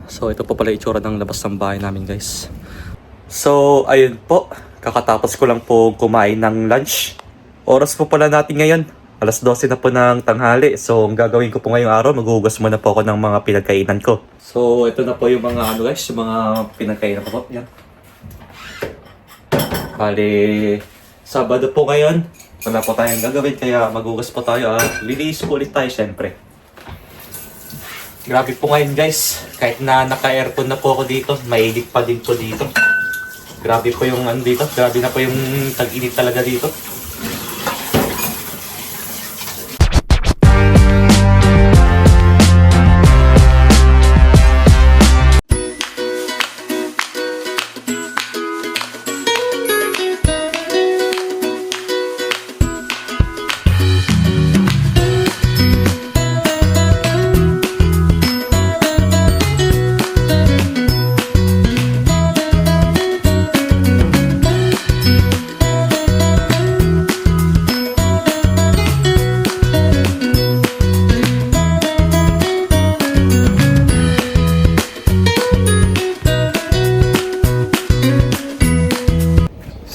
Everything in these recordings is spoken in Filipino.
So ito po pala itsura ng labas ng bahay namin, guys. So ayun po, kakatapos ko lang po kumain ng lunch. Oras po pala natin ngayon, alas 12 na po ng tanghali. So ang gagawin ko po ngayong araw, maghuhugas muna po ako ng mga pinagkainan ko. So ito na po yung mga guys, yung mga pinagkainan ko po. Yan. Bali, Sabado po ngayon. Wala po tayong gagawin kaya maghugas po tayo. Lilis po ulit tayo syempre. Grabe po ngayon guys. Kahit na naka-aircon na po ako dito, mainit pa din po dito. Grabe po yung dito. Grabe na po yung tag-init talaga dito.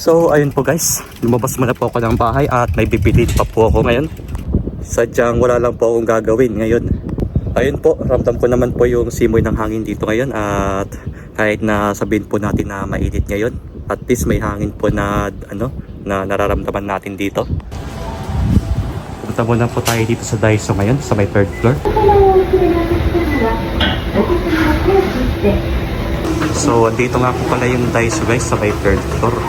So ayun po guys, lumabas muna po ako ng bahay at may bibili pa po ako ngayon. Sadyang wala lang po akong gagawin ngayon. Ayun po, ramdam ko naman po yung simoy ng hangin dito ngayon. At kahit na sabihin po natin na mainit ngayon, at least may hangin po na na nararamdaman natin dito. Punta muna po tayo dito sa Daiso ngayon, sa may 3rd floor. So dito nga po pala yung Daiso guys, sa may 3rd floor.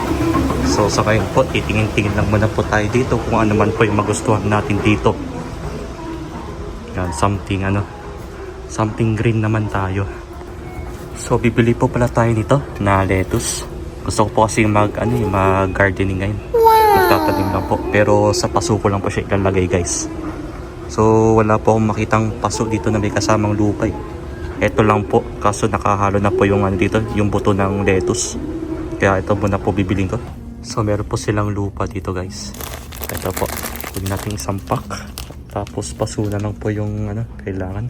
So sa ngayon po, titingin-tingin lang muna po tayo dito kung ano man po yung magustuhan natin dito. Yan, something green naman tayo. So bibili po pala tayo nito na lettuce. Gusto ko po kasi mag-gardening ngayon. Magtatanim lang po, pero sa paso ko lang po siya ilalagay guys. So wala po akong makitang paso dito na may kasamang lupa. Ito lang po, kaso nakahalo na po yung dito, yung buto ng lettuce. Kaya ito muna po bibiling ko. So meron po silang lupa dito guys. Ito po, huwag natin isang pack. Tapos pasuna lang po yung kailangan.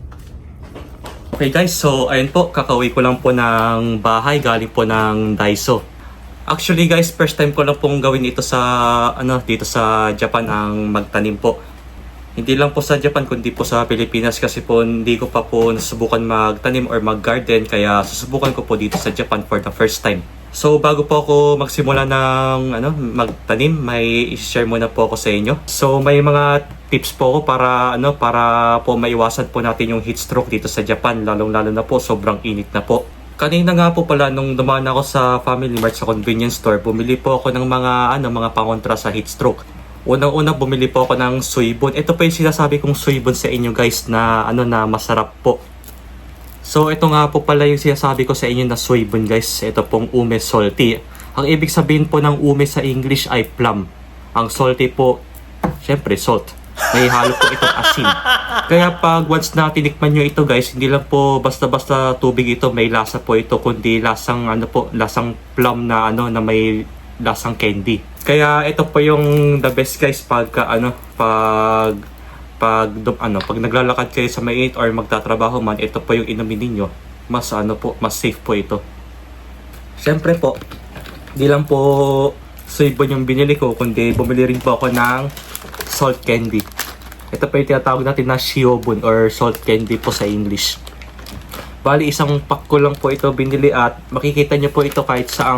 Okay guys, so ayun po, kakauwi ko lang po ng bahay, galing po ng Daiso. Actually guys, first time ko lang pong gawin ito sa dito sa Japan ang magtanim po. Hindi lang po sa Japan kundi po sa Pilipinas kasi po hindi ko pa po nasubukan magtanim or mag-garden, kaya susubukan ko po dito sa Japan for the first time. So bago po ako magsimula ng magtanim, may i-share muna po ako sa inyo. So may mga tips po ako para para po maiwasan po natin yung heat stroke dito sa Japan, lalong-lalo na po sobrang init na po. Kanina nga po pala nung dumaan ako sa Family Mart sa convenience store, bumili po ako ng mga pangontra sa heat stroke. Unang-una bumili po ako ng suibon. Ito po yung sinasabi kong suibon sa inyo guys na na masarap po. So ito nga po pala yung sinasabi ko sa inyo na suibon guys. Ito pong ume salty. Ang ibig sabihin po ng ume sa English ay plum. Ang salty po, syempre salt. May halo po itong asin. Kaya pag once na tinikman nyo ito guys, hindi lang po basta-basta tubig ito, may lasa po ito, kundi lasang lasang plum na na may lasang candy. Kaya ito po yung the best guys pag pag naglalakad kayo sa mainit or magtatrabaho man, ito po yung inumin ninyo. Mas mas safe po ito. Siyempre po, di lang po suibon yung binili ko, kundi bumili rin po ako ng salt candy. Ito po yung tinatawag natin na shiobun or salt candy po sa English. Bali, isang pack ko lang po ito binili at makikita nyo po ito kahit sa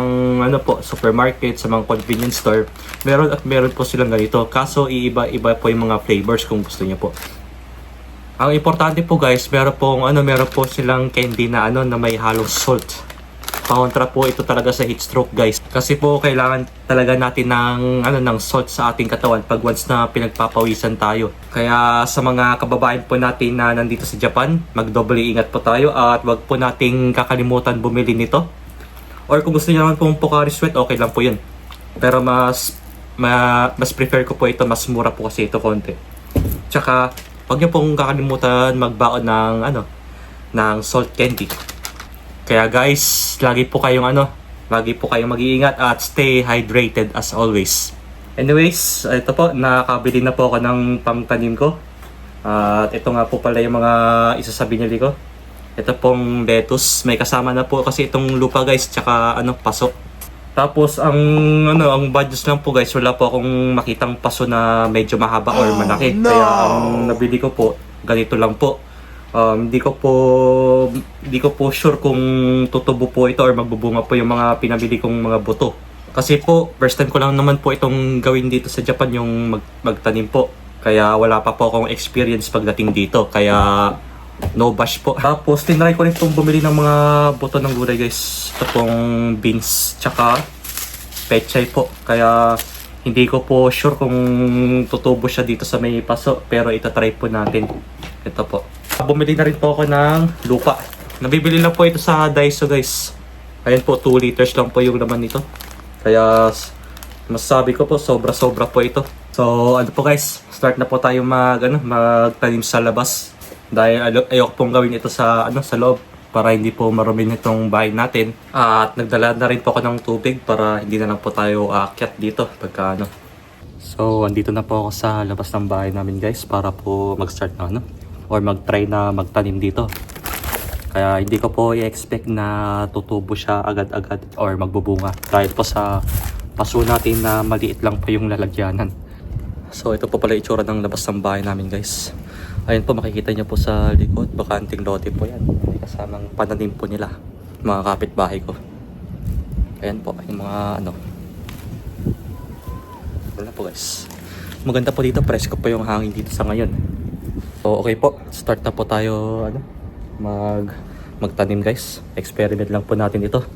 supermarket, sa mga convenience store. Meron po silang ganito. Kaso iiba-iba po yung mga flavors kung gusto nyo po. Ang importante po guys, meron po silang candy na na may halong salt. Pangontra po ito talaga sa heat stroke guys. Kasi po kailangan talaga natin ng salt sa ating katawan pag once na pinagpapawisan tayo. Kaya sa mga kababayan po natin na nandito sa Japan, magdoble ingat po tayo at wag po nating kakalimutan bumili nito. Or kung gusto niyo naman pong Pocari Sweat, okay lang po yun. Pero mas prefer ko po ito, mas mura po kasi ito konti. Tsaka wag niyo pong kakalimutan magbaon ng salt candy. Kaya guys, lagi po kayong mag-iingat at stay hydrated as always. Anyways, ito po, nakakabili na po ako ng pangtanim ko. At ito nga po pala yung mga isa sa binili ko. Ito pong lettuce. May kasama na po kasi itong lupa guys, tsaka paso. Tapos ang budget lang po guys, wala po akong makitang paso na medyo mahaba or malaki. Kaya ang nabili ko po, ganito lang po. Hindi ko po sure kung tutubo po ito or magbubunga po yung mga pinabili kong mga buto. Kasi po, first time ko lang naman po itong gawin dito sa Japan, yung magtanim po. Kaya wala pa po akong experience pagdating dito. Kaya no bash po. Tapos tinry ko rin itong bumili ng mga buto ng gulay guys. Ito pong beans tsaka pechay po. Kaya hindi ko po sure kung tutubo siya dito sa may paso. Pero itatry po natin. Ito po. Bumili na rin po ako ng lupa. Nabibili lang po ito sa Daiso guys. Ayan po, 2 liters lang po yung laman nito. Kaya masasabi ko po, sobra-sobra po ito. So ano po guys, start na po tayo magtanim sa labas. Dahil ayoko pong gawin ito sa loob para hindi po marumin itong bahay natin. At nagdala na rin po ako ng tubig para hindi na lang po tayo aakyat dito pagka So andito na po ako sa labas ng bahay namin guys para po mag-start na or mag-try na magtanim dito. Kaya hindi ko po i-expect na tutubo siya agad-agad or magbubunga. Dahil po sa paso natin na maliit lang po yung lalagyanan. So ito po pala itsura ng labas ng bahay namin guys. Ayun po, makikita nyo po sa likod. Bakanting lote po yan. May kasamang pananim po nila. Mga kapitbahay ko. Ayan po, yung mga wala po guys. Maganda po dito, presko po yung hangin dito sa ngayon. So okay po, start na po tayo magtanim guys. Experiment lang po natin ito.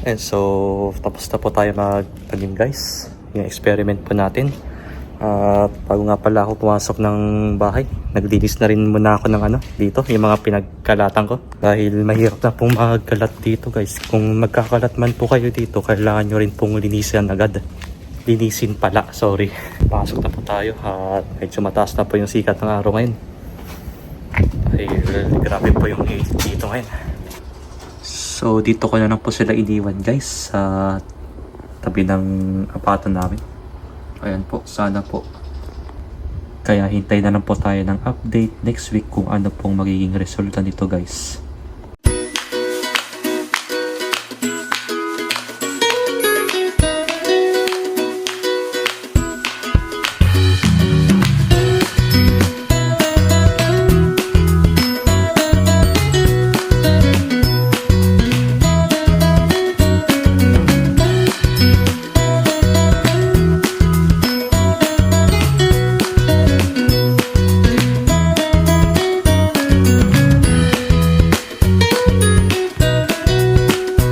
And so, tapos na po tayo magtanim guys. Yung experiment po natin. At bago nga pala ako pumasok ng bahay, naglinis na rin muna ako ng dito, yung mga pinagkalatan ko. Dahil mahirap na pong magkalat dito guys. Kung magkakalat man po kayo dito, kailangan nyo rin pong linisin agad. Linisin pala, sorry. Pasok na po tayo at medyo mataas na po yung sikat ng araw ngayon. Dahil grabe po yung heat dito ngayon. So dito ko na lang po sila iniwan guys. tabi ng apato namin. Ayan po, sana po. Kaya hintay na lang po tayo ng update next week kung ano pong magiging resulta nito guys.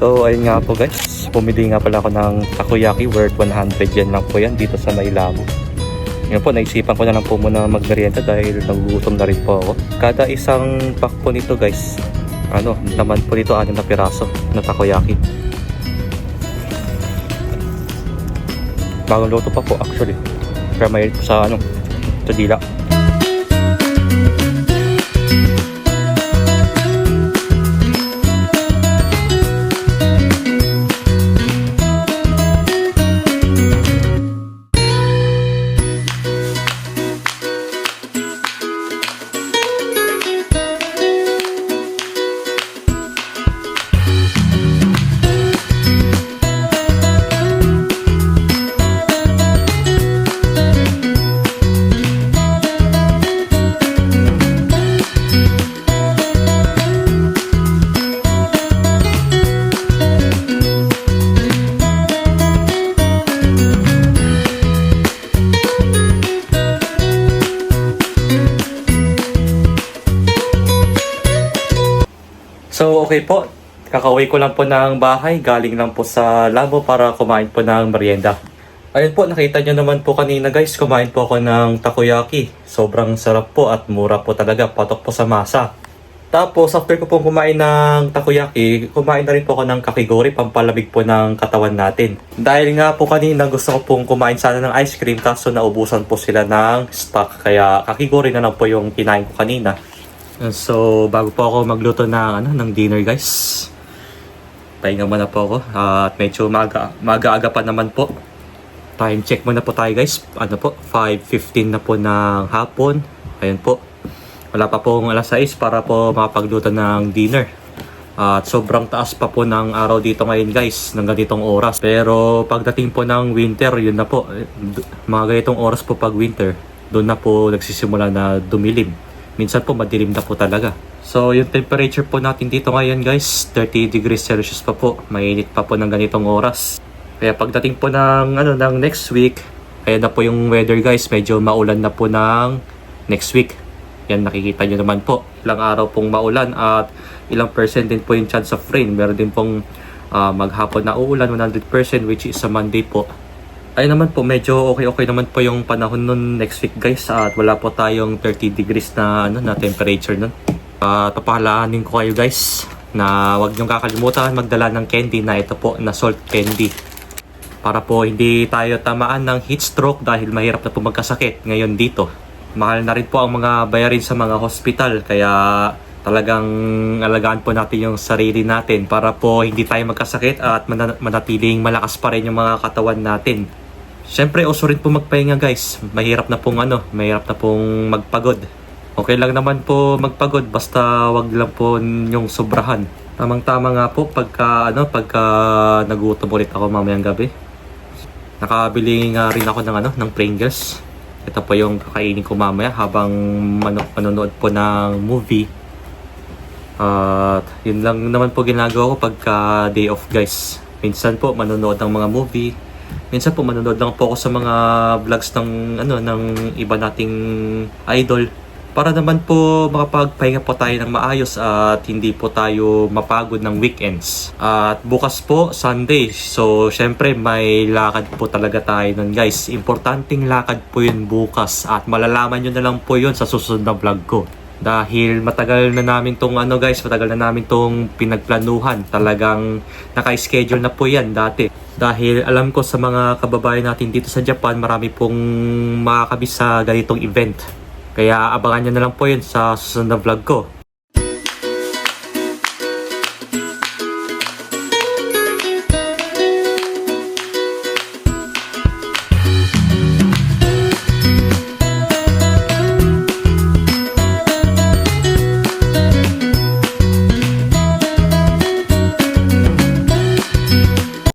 So ayun nga po guys, pumili nga pala ako ng takoyaki worth 100 yen lang po yan dito sa Mailabo. Ngayon po, naisipan ko na lang po muna magmerienda dahil nagugutom na rin po ako. Kada isang pack po nito guys, naman po nito 6 na piraso na takoyaki. Bagong luto pa po actually. Pero may po sa sa dila. So okay po, kakauwi ko lang po ng bahay, galing lang po sa labo para kumain po ng merienda. Ayun po, nakita nyo naman po kanina guys, kumain po ako ng takoyaki. Sobrang sarap po at mura po talaga, patok po sa masa. Tapos after ko po kumain ng takoyaki, kumain na rin po ako ng kakigori, pampalamig po ng katawan natin. Dahil nga po kanina gusto ko pong kumain sana ng ice cream, kaso naubusan po sila ng stock. Kaya kakigori na lang po yung kinain ko kanina. So, bago po ako magluto ng dinner guys, pahinga muna po ako at medyo maaga-aga pa naman po. Time check muna po tayo guys, 5:15 na po ng hapon. Ayun po, wala pa pong alas 6 para po makapagluto ng dinner. At sobrang taas pa po ng araw dito ngayon guys, ng ganitong oras. Pero pagdating po ng winter, yun na po, mga ganitong oras po pag winter, doon na po nagsisimula na dumilim. Minsan po madilim na po talaga. So yung temperature po natin dito ngayon guys, 30 degrees Celsius pa po. Mainit pa po ng ganitong oras. Kaya pagdating po ng next week, ayan na po yung weather guys, medyo maulan na po ng next week. Yan, nakikita nyo naman po, ilang araw pong maulan at ilang percent din po yung chance of rain. Meron din pong maghapon na uulan 100%, which is sa Monday po. Ay naman po, medyo okay naman po yung panahon nun next week guys, at wala po tayong 30 degrees na temperature nun. Tapalaanin ko kayo guys na huwag niyong kakalimutan magdala ng candy na ito po na salt candy, para po hindi tayo tamaan ng heat stroke dahil mahirap na po magkasakit ngayon dito. Mahal na rin po ang mga bayarin sa mga hospital, kaya talagang alagaan po natin yung sarili natin para po hindi tayo magkasakit at manatiling malakas pa rin yung mga katawan natin. Siyempre, uso rin po magpahinga guys. Mahirap na pong magpagod. Okay lang naman po magpagod, basta wag lang po yung sobrahan. Tamang-tama nga po pagka nagutom ulit ako mamayang gabi. Nakabili nga rin ako ng Pringles. Ito po yung kakainin ko mamaya habang manonood po ng movie. At yun lang naman po ginagawa ko pagka day off guys. Minsan po manonood ng mga movie. Minsan po manonood lang po ako sa mga vlogs ng iba nating idol. Para naman po makapagpahinga po tayo ng maayos at hindi po tayo mapagod ng weekends. At bukas po, Sunday. So, syempre may lakad po talaga tayo nun guys. Importanteng lakad po yun bukas. At malalaman nyo na lang po yun sa susunod na vlog ko. Dahil matagal na namin tong pinagplanuhan. Talagang naka-schedule na po yan dati. Dahil alam ko sa mga kababayan natin dito sa Japan, marami pong makakabis sa ganitong event. Kaya abangan nyo na lang po yun sa susunod na vlog ko.